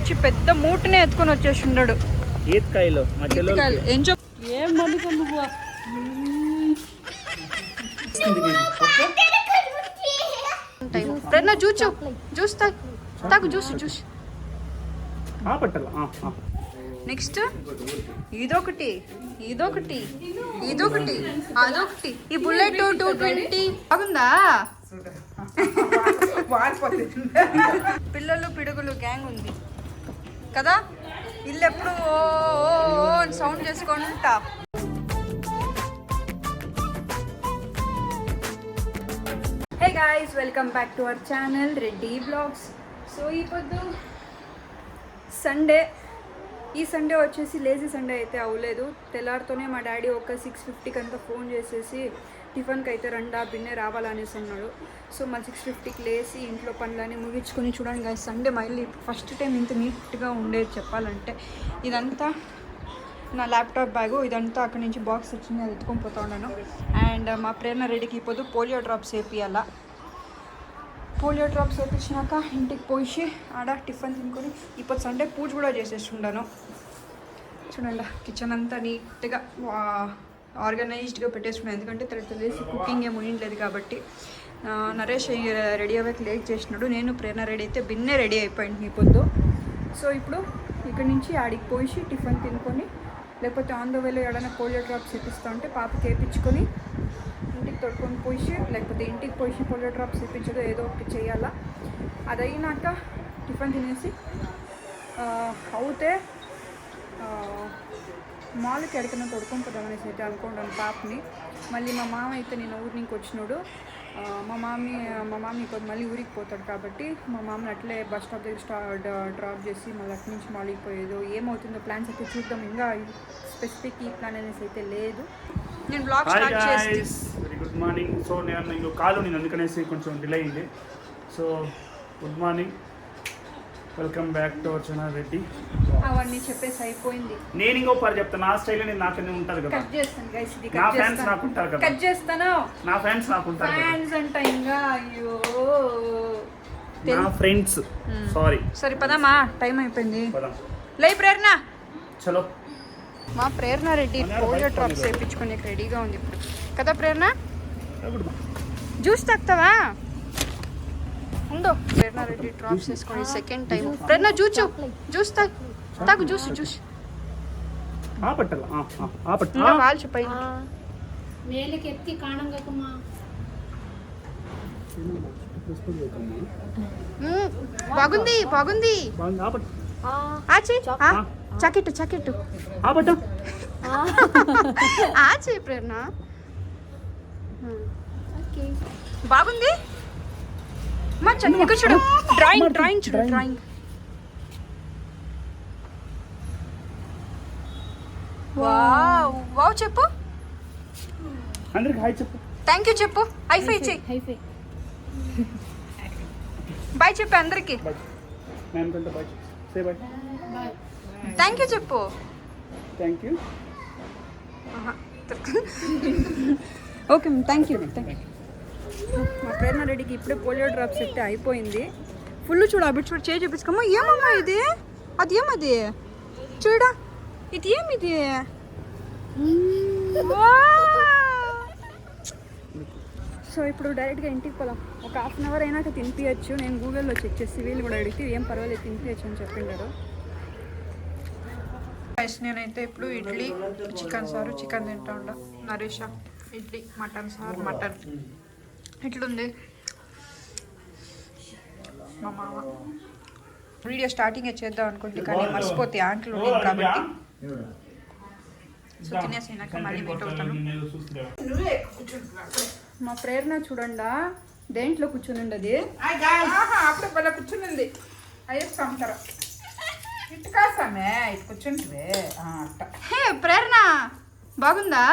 వచ్చి పెద్ద మూటనే ఎత్తుకొని వచ్చేసి ఉన్నాడు. ఏం చెప్పు ఏం మళ్ళీ నువ్వు ప్రేరణ జ్యూస్ తాగు జ్యూస్. నెక్స్ట్ ఇదొకటి అదొకటి. ఈ బుల్లెట్ 220 బాగుందా? పిల్లలు పిడుగులు గ్యాంగ్ ఉంది కదా. ఇల్లు ఎప్పుడు సౌండ్ చేసుకొని ఉంటా. Hey guys, welcome back to our channel Reddy vlogs. So ఈ పొద్దు సండే, ఈ సండే వచ్చేసి లేజీ సండే అయితే అవ్వలేదు. తెల్లారితోనే మా డాడీ ఒక 6:50కి అంతా ఫోన్ చేసేసి టిఫిన్కి అయితే రండా బిన్నే రావాలనేసి అన్నాడు. సో మళ్ళీ 6:50కి లేచి ఇంట్లో పనులన్నీ ముగించుకొని చూడండి గాయస్, సండే మళ్ళీ ఫస్ట్ టైం ఇంత నీట్గా ఉండేది చెప్పాలంటే. ఇదంతా నా ల్యాప్టాప్ బ్యాగు, ఇదంతా అక్కడి నుంచి బాక్స్ వచ్చింది, అది ఎత్తుకొని పోతా ఉన్నాను. అండ్ మా ప్రేరణ రెడ్డికి ఇప్పుడు పోలియో డ్రాప్స్ వేపియాల. పోలియో డ్రాప్స్ వేపించినాక ఇంటికి పోయి ఆడ టిఫిన్ తినుకొని ఇప్పుడు సండే పూజ కూడా చేసేస్తుండాను. చూడండి కిచెన్ అంతా నీట్గా ఆర్గనైజ్డ్గా పెట్టేసుకున్నాను, ఎందుకంటే తెలిసి కుకింగ్ ఏమి ఉండలేదు కాబట్టి. నరేష్ రెడీ అవ్వక లేట్ చేసినాడు, నేను ప్రేరణ రెడీ అయితే బిన్నే రెడీ అయిపోయింది ఈ పొద్దు. సో ఇప్పుడు ఇక్కడి నుంచి ఆడికి పోయి టిఫిన్ తినుకొని, లేకపోతే ఆన్ ద వేలో ఏడైనా పోలియో డ్రాప్స్ వేపిస్తూ ఉంటే పాపకి వేయించుకొని ఇంటికి తొడుకొని పోయి, లేకపోతే ఇంటికి పోయి పోలియో డ్రాప్స్ వేయించదో ఏదో ఒకటి చేయాలా. అది అయినాక టిఫిన్ తినేసి అవుతే మాల్కి ఎక్కడికైనా తొడుకొని పోదామనేసి అయితే అనుకుంటాను పాపని. మళ్ళీ మా మామ అయితే నేను ఊరి నుంచి వచ్చినాడు. మా మామీ కొంత మళ్ళీ ఊరికి పోతాడు కాబట్టి మా మామని అట్లే బస్ స్టాప్ దగ్గర డ్రాప్ చేసి మళ్ళీ అటు నుంచి మాల్కి పోయేదో ఏమవుతుందో ప్లాన్స్ అయితే చూద్దాం. ఇంకా స్పెసిఫిక్ ఈ ప్లాన్ అనేసి అయితే లేదు. నేను బ్లాగ్ స్టార్ట్ చేసి వెరీ గుడ్ మార్నింగ్. సో నేను కాలు నేను అందుకనేసి కొంచెం డిలే అయింది. So good morning, welcome back to our channel Reddy. అవన్నీ చెప్పేసి అయిపోయింది. నేను ఇంకో పని చెప్తాను, నా స్టైల్ నేను నాకనే ఉంటారు కదా. కట్ చేస్తాను గైస్, ఇది నా ఫ్యాన్స్ నాకు ఉంటారు కదా. కట్ చేస్తాను, నా ఫ్యాన్స్ నాకు ఉంటారు కదా. ఫ్యాన్స్ అంట ఇంకా అయ్యో నా ఫ్రెండ్స్. సారీ. సరే పదమ్మా, టైం అయిపోయింది. లై ప్రేరణ, చలో. మా ప్రేరణ రెడ్డి పోలియో డ్రాప్స్ వేయించుకొని రెడీగా ఉంది ఇప్పుడు కదా. ప్రేరణ జ్యూస్ తాగుతావా? ఉందో ప్రేరణ రెడ్డి డ్రాప్స్ వేసుకొని సెకండ్ టైం. ప్రేరణ జ్యూస్ తాగు జ్యూస్. వాళ్ళు చెప్పాయి బాగుంది. చాకెట్టు ఆచే ప్రేరణ బాగుంది. మా ఇక్కడ చూడు, డ్రాయింగ్ చూడు, డ్రాయింగ్. వావ్ చెప్పు, అందరికి హాయ్ చెప్పు, థ్యాంక్ యూ చెప్పు, హైఫై చెయ్యి, బాయ్ చెప్పు అందరికి, థ్యాంక్ యూ చెప్పు. Thank you. Okay thank you. మా ప్రేరణ రెడ్డికి ఇప్పుడే పోలియో డ్రాప్స్ అయితే అయిపోయింది. ఫుల్ చూడు, అవి చూడు, చేయి చూపించుకోమ్మా. ఏమమ్మా ఇది? అది ఏమది చూడా, ఇది ఏమిది? సో ఇప్పుడు డైరెక్ట్గా ఇంటికి పోదాం. ఒక 1/2 అవర్ అయినాక తినిపించచ్చు. నేను గూగుల్లో చెక్ చేసి వీళ్ళు కూడా అడిగితే ఏం పర్వాలేదు తినిపించచ్చు అని చెప్పిండారు. నేనైతే ఇప్పుడు ఇడ్లీ చికెన్ తింటా ఉండ. నరేష ఇడ్లీ, మటన్ ఇట్లుంది. మా మామ వీడియో స్టార్టింగ్ చేద్దాం అనుకుంటే కానీ మర్చిపోతే యాంకిల్ ఉంది కాబట్టి. సో తినేసినాక మళ్ళీ మీట్ అవుతాను. మా ప్రేరణ చూడండా దేంట్లో కూర్చుని ఉండదు, అప్పుడు బల కూర్చుని అయ్యప్ప సంతారా ఇటు కాసామే ఇటు కూర్చుంటే. హే ప్రేరణ బాగుందా?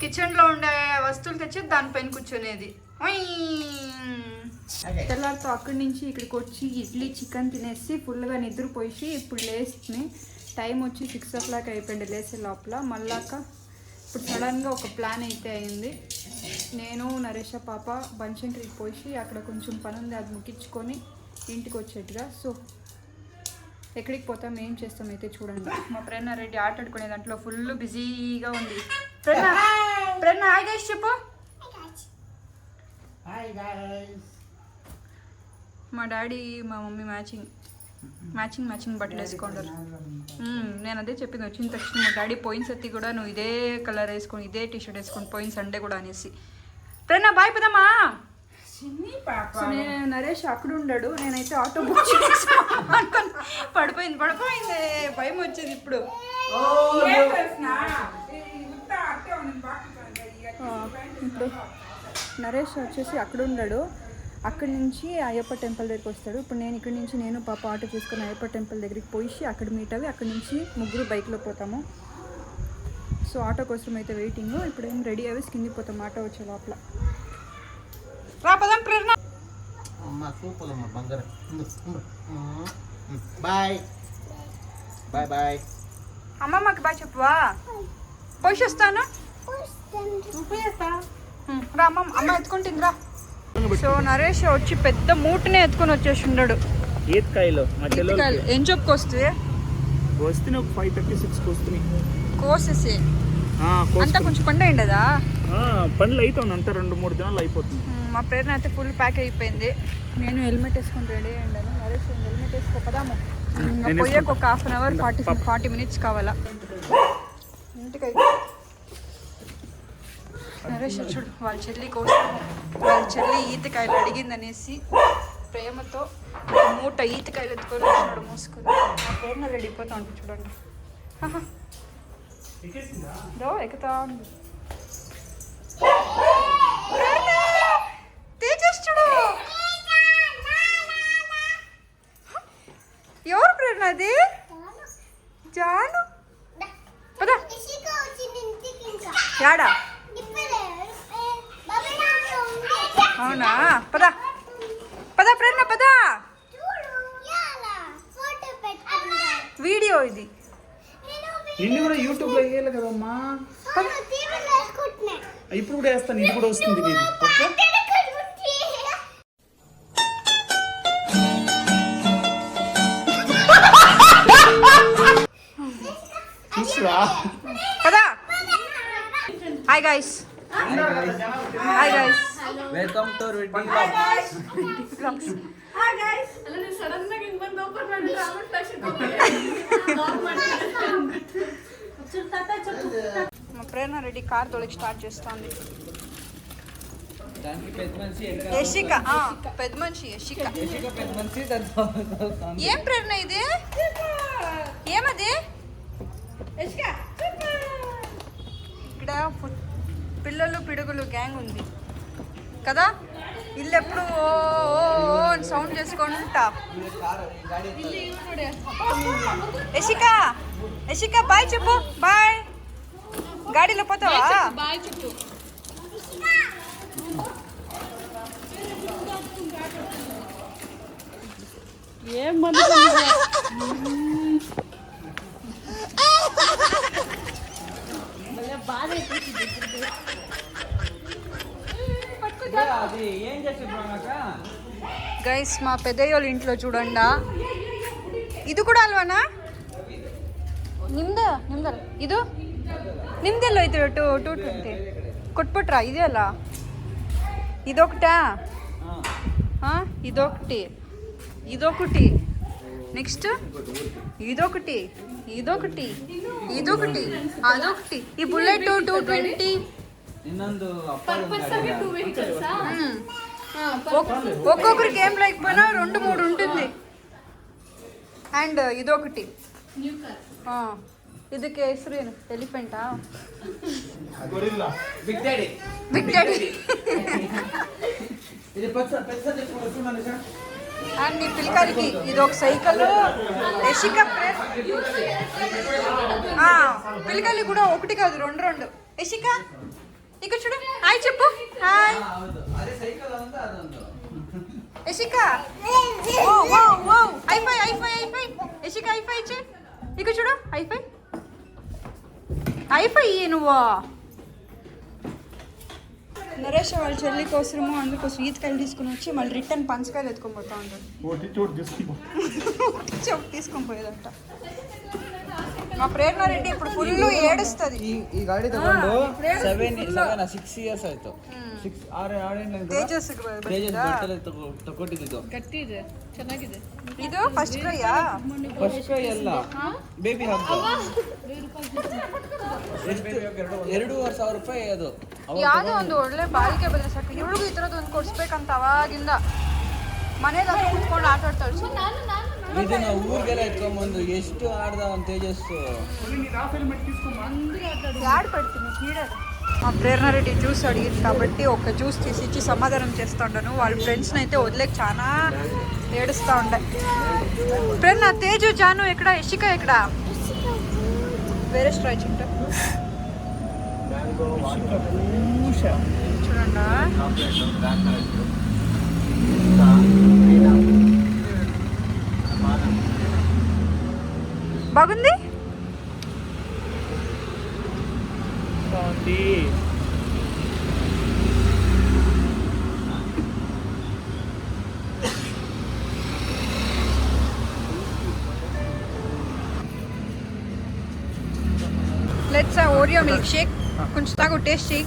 కిచెన్ లో ఉండే వస్తువులు తెచ్చి దానిపైన కూర్చునేది. తెల్లారితో అక్కడి నుంచి ఇక్కడికి వచ్చి ఇడ్లీ చికెన్ తినేసి ఫుల్గా నిద్రపోయి ఇప్పుడు లేచి టైం వచ్చి 6 o'clock అయిపోయింది లేసే లోపల. మళ్ళాక ఇప్పుడు సడన్గా ఒక ప్లాన్ అయితే అయింది. నేను నరేష పాప బన్శంకరికి పోయి అక్కడ కొంచెం పని ఉంది, అది ముగించుకొని ఇంటికి వచ్చేట్టుగా. సో ఎక్కడికి పోతాం, ఏం చేస్తాం అయితే చూడండి. మా ప్రేరణ రెడ్డి ఆట ఆడుకునే దాంట్లో ఫుల్ బిజీగా ఉంది. ప్రేరణ హాయ్ గైస్ చెప్పు. మా డాడీ మా మమ్మీ మ్యాచింగ్ బట్టలు వేసుకుంటారు. నేను అదే చెప్పింది వచ్చిన తక్షణ. మా డాడీ పోయిన సత్తి కూడా నువ్వు ఇదే కలర్ వేసుకొని ఇదే టీషర్ట్ వేసుకొని పోయిన సండే కూడా అనేసి. ప్రేరణ బాయ్ పదమ్మా. సో నేను నరేష్ అక్కడ ఉన్నాడు, నేనైతే ఆటో బుక్ చేసుకుని పడిపోయింది భయం వచ్చేది ఇప్పుడు. ఇప్పుడు నరేష్ వచ్చేసి అక్కడ ఉన్నాడు, అక్కడి నుంచి అయ్యప్ప టెంపుల్ దగ్గరికి వస్తాడు. ఇప్పుడు నేను ఇక్కడి నుంచి నేను పాప ఆటో చేసుకుని అయ్యప్ప టెంపుల్ దగ్గరికి పోయి అక్కడ మీట్ అవి అక్కడి నుంచి ముగ్గురు బైక్లో పోతాము. సో ఆటో కోసం అయితే వెయిటింగ్. ఇప్పుడు ఏం రెడీ అవి కిందికి పోతాం ఆటో వచ్చే లోపల. రాపదాం ప్రేరణ. Bye bye bye. అమ్మమ్మకి బాయ్ చెప్పువా. పోయి వస్తాను రా. అమ్మ ఎత్తుకుంటుంది రా. సో నరేష్ వచ్చి పెద్ద మూటనే ఎత్తుకొని వచ్చేసి ఉన్నాడు. ఈతకాయలు ఏం చెప్పుకొస్తే వస్తే ఒక 5:36 వస్తున్నాయి కోసేసి అంతా కొంచెం పండు అయిండదా. పనులు అవుతుంది అంతా 2-3 దినాలు అయిపోతుంది. మా ప్రేరణ అయితే ఫుల్ ప్యాక్ అయిపోయింది. నేను హెల్మెట్ వేసుకొని రెడీ అయ్యాను. నరేష్ హెల్మెట్ వేసుకోపదాము. పోయాక ఒక 1/2 అవర్ 40 మినిట్స్ కావాలా ఇంటికైతే. నరేష్ చూడు వాళ్ళ చెల్లి కోసం, వాళ్ళ చెల్లి ఈతకాయలు అడిగిందనేసి ప్రేమతో మూట ఈతకాయలు ఎత్తుకొని వచ్చినాడు మోసుకొని. మా ప్రేరణ రెడీ అయిపోతా ఉంటుంది చూడండి. ఎక్కుతా ఉంది తేజస్టుడు. ఎవరు ప్రేరణ అది? జాను పదా యాడా. అవునా పదా ప్రేరణ పదా. వీడియో ఇది. నిన్ను కూడా యూట్యూబ్ లో వేయాలి కదమ్మా. ఇప్పుడు కూడా వేస్తాను, ఇది కూడా వస్తుంది నీది. ఓకే పదా. Hi guys. Welcome to Reddy vlogs. మా ప్రేరణ రెడ్డి కార్ తోలికి స్టార్ట్ చేస్తుంది. యశిక పెద్ద మనిషి యశిక. ఏం ప్రేరణ ఇది? ఏమది? ఇక్కడ పిల్లలు పిడుగులు గ్యాంగ్ ఉంది కదా. ఇల్లు ఎప్పుడు సౌండ్ చేసుకొని ఉంటా. యశిక బాయ్ చెప్పు. బాయ్. గాడిలో పోతావా? ఏం మంది గైస్ మా పెద్దయ్య వాళ్ళ ఇంట్లో చూడండా. ఇది కూడా అల్వానా? ಇದು ನಿಮ್ದೆಲ್ಲ ಐತೆ 220 ಕೊಟ್ಬಿಟ್ರಾ? ಇದೆಯಲ್ಲ ಇದೊಕಟಾ? ಹಾಂ ಇದೊಕಟಿ నెక్స్ట్ ఇదొకటి అదొకటి. ఈ బుల్లెట్ 220. ఒక్కొక్కరికి ఏం లేకపోయినా 2-3 ఉంటుంది. అండ్ ఇదొకటి. ಇದಕ್ಕೆ ಹೆಸರು ಏನು? ಎಲಿಫೆಂಟಾ? Big daddy. అండ్ ఈ పిల్లకాయలకి ఇది ఒక సైకిల్. యశిక పిల్లకాయలు కూడా ఒకటి కాదు 2. యశిక ఇక్కడ చూడు. హాయ్ చెప్పు. Hi Yashika. High five. Yashika high five ఇచ్చే. ఇక్కడ చూడు. హైఫై నువ్వు. నరేష్ వాళ్ళ చెల్లి కోసము అందుకోసం ఈతకాయలు తీసుకుని వచ్చి మళ్ళీ రిటర్న్ పంచకాయలు ఎత్తుకొని పోతా ఉంటాడు. చోటు తీసుకుంటా. చెప్పు తీసుకొని పోయేదంట. మా ప్రేరణ రెడ్డి ఇప్పుడు ఫుల్ ఏడుస్తుంది. ಈ ಗಾಡಿ ತಗೊಂಡು 6 ಇಯರ್ಸ್ ಆಯ್ತು. 6 ತೇಜಸ್ ತೇಜಸ್ ಬಟ್ಟೆ ತಗೊಟ್ಟಿದ್ದು. ಗಟ್ಟಿದೆ, ಚೆನ್ನಾಗಿದೆ. ಇದು ಫಸ್ಟ್ ಕ್ರೈಯಾ? ಫಸ್ಟ್ ಕ್ರೈ ಅಲ್ಲ, ಬೇಬಿ ಹಗ್. 2,500 ರೂಪಾಯಿ ಅದು. ಯಾವುದೋ ಒಂದು ಒಳ್ಳೆ ಬಾಳಿಕೆ ಬಂದ್ರೆ ಸಾಕು. ಇವಳಿಗೂ ಈ ಥರದ್ದು ಒಂದು ಕೊಡಿಸ್ಬೇಕಂತ ಅವಾಗಿಂದ ಮನೇಲಿ ಕುತ್ಕೊಂಡು ಆಟ ಆಡ್ತಾಳೆ. ಇದನ್ನ ಊರಿಗೆಲ್ಲ ಎತ್ಕೊಂಡ್ಬಂದು ಎಷ್ಟು ಆಡ್ದ ಒಂದು ತೇಜಸ್. యాడ్ పెడుతుంది చీడదు. మా ప్రేరణ రెడ్డి జ్యూస్ అడిగింది కాబట్టి ఒక జ్యూస్ తీసి ఇచ్చి సమాధానం చేస్తూ ఉంటాను. వాళ్ళ ఫ్రెండ్స్ని అయితే వదిలేక చాలా ఏడుస్తూ ఉంటాయి. ప్రేరణ, తేజు, జాను ఎక్కడ, యశిక ఎక్కడ? వేరే స్ట్రైచ్ ఉంటా చూడండి. బాగుంది. Let's Oreo milk shake. కొంచెం తాగు, టేస్ట్ చేయి.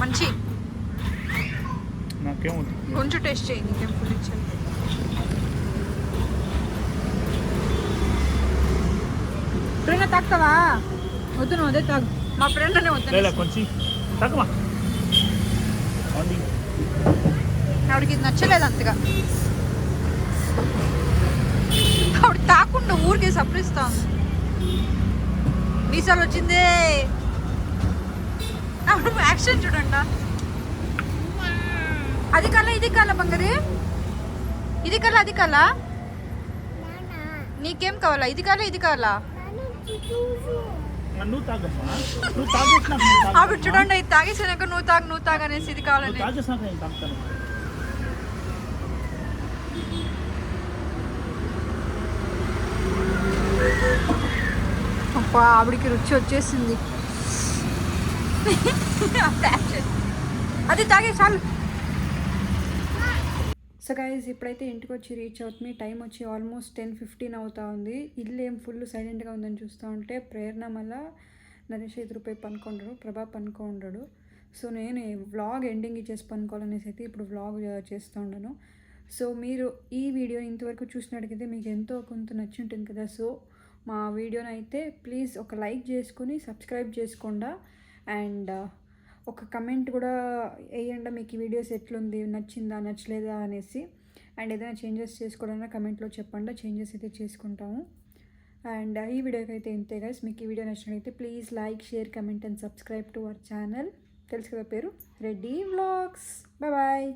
మంచి కొంచెం టేస్ట్ చేయి. నీకేం ఫుల్ ఇచ్చాను. ప్రేరణ తాగుతావా? వద్దు, నువ్వు అదే తాగు. మా ప్రేరణనే వద్దు. ఆవిడకి ఇది నచ్చలేదు అంతగా. ఆవిడ తాకుండా ఊరికే సపరిస్తాం. మీసాలు వచ్చిందే. ఆవిడ యాక్షన్ చూడండి. అది కల, ఇది కల బంగారి, ఇది కల, అది కల. నీకేం కావాలా? ఇది కావాలా, ఇది కావాలా? ఆవిడ చూడండి, ఇది తాగేసాక నువ్వు తాగు అనేసి ఇది కావాలని. అబ్బా, ఆవిడికి రుచి వచ్చేసింది. అది తాగే చాలు. సో గైస్, ఇప్పుడైతే ఇంటికి వచ్చి రీచ్ అవుతుంది. టైం వచ్చి ఆల్మోస్ట్ 10:15 అవుతా ఉంది. ఇల్లు ఏం ఫుల్ సైలెంట్గా ఉందని చూస్తూ ఉంటే ప్రేరణ మళ్ళీ నరేష్ ఎదురుపోయి పనుకుంటాడు, ప్రభా పనుకుంటాడు. సో నేను వ్లాగ్ ఎండింగ్ ఇచ్చేసి పనుకోవాలనేసి అయితే ఇప్పుడు వ్లాగ్ చేస్తూ ఉన్నాను. సో మీరు ఈ వీడియో ఇంతవరకు చూసినట్టుకైతే మీకు ఎంతో కొంత నచ్చి ఉంటుంది కదా. సో మా వీడియోని అయితే ప్లీజ్ ఒక లైక్ చేసుకొని సబ్స్క్రైబ్ చేసుకోండి. అండ్ ఒక కమెంట్ కూడా వేయండి, మీకు ఈ వీడియోస్ ఎట్లుంది, నచ్చిందా నచ్చలేదా అనేసి. అండ్ ఏదైనా చేంజెస్ చేసుకోవాలన్నా కమెంట్లో చెప్పండి, చేంజెస్ అయితే చేసుకుంటాము. అండ్ ఈ వీడియోకి అయితే ఇంతే గైస్. మీకు ఈ వీడియో నచ్చినట్లయితే please like, share, comment and subscribe to our channel. తెలుసు కదా పేరు, రెడ్డి వ్లాగ్స్. Bye bye.